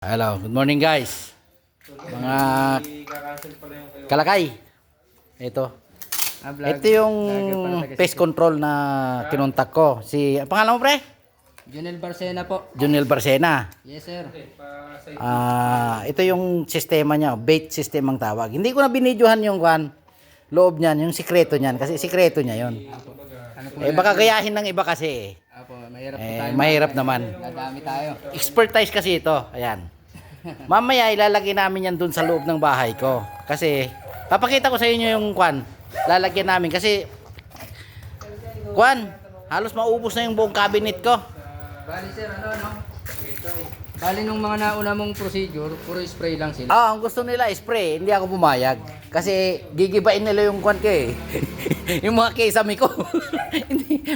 Hello, good morning guys. Mga kalakay. Ito. Ito yung pest control na kinontak ko. Ang pangalan mo pre? Junel Barcena po. Junel Barcena. Yes sir. Ito yung sistema niya, bait system ang tawag. Hindi ko na binidyohan yung loob niyan, yung sikreto niyan kasi sikreto niya 'yon. Baka gayahin ng iba kasi. Apo, mahirap po tayo. Mahirap naman. Nadami tayo. Expertise kasi ito. Ayan. Mamaya ilalagay namin yan dun sa loob ng bahay ko. Kasi papakita ko sa inyo yung lalagyan namin kasi halos maubos na yung buong cabinet ko. Bali sir, Bali nung mga nauna mong procedure, puro spray lang sila. Ang gusto nila spray, hindi ako pumayag. Kasi gigibain nila yung ko eh. Yung mga kesame ko.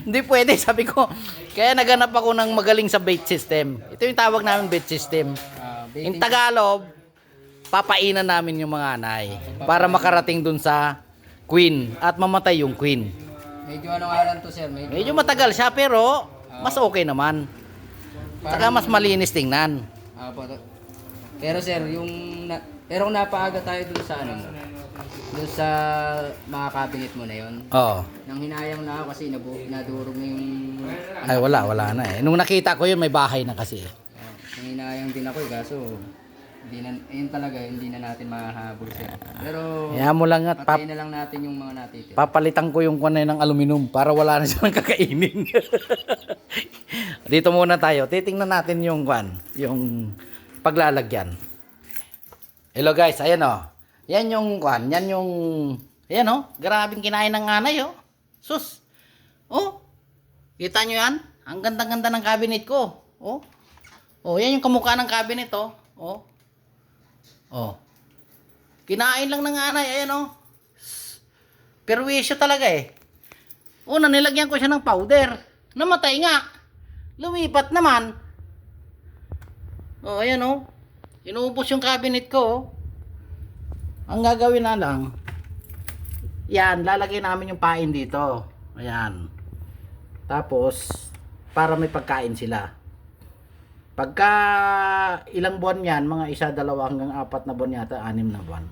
hindi pwede, sabi ko. Kaya naganap ako ng magaling sa bait system. Ito yung tawag namin bait system. In Tagalog, papainan namin yung mga anay para makarating dun sa queen at mamatay yung queen. Medyo ano nga lang to sir, Medyo matagal siya pero mas okay naman. Saka mas malinis tingnan. Pero sir, pero kung napaaga tayo dun sa dun sa mga cabinet mo na yon. Oo. Nang hinayang na ako kasi nadurog na yung Ay wala na eh. Nung nakita ko yun may bahay na kasi. Nang hinayang din ako kaso yun talaga hindi na natin mahahabol sir. Pero Kaya mo lang at patayin na lang natin yung mga natitira. papalitan ko yung ng aluminum para wala na siyang kakainin. Dito muna tayo. Titingnan natin yung yung paglalagyan. Hello guys, ayan Yan yung yan yung ayan grabing kinain ng anay Sus. Kita nyo yan? Ang ganda-ganda ng cabinet ko. Yan yung kamukha ng cabinet Kinain lang ng anay, ayan Perwisyo talaga eh. Una nilagyan ko siya ng powder. Namatay nga. Lumipat naman. Ayan Inuubos yung cabinet ko Ang gagawin na lang, yan, lalagay namin yung pain dito. Ayan. Tapos, para may pagkain sila. Pagka ilang buwan yan, mga 1, 2 hanggang 4 na buwan yata, 6 na buwan.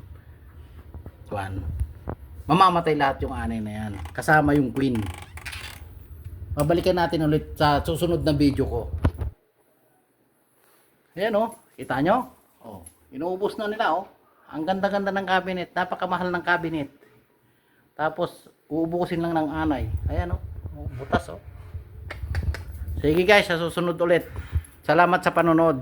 Mamamatay lahat yung anay na yan. Kasama yung queen. Babalikan natin ulit sa susunod na video ko. Ayan kita nyo? Inuubos na nila Ang ganda-ganda ng cabinet. Napakamahal ng cabinet. Tapos, uubusin lang ng anay. Ayan butas Sige guys, sa susunod ulit. Salamat sa panonood.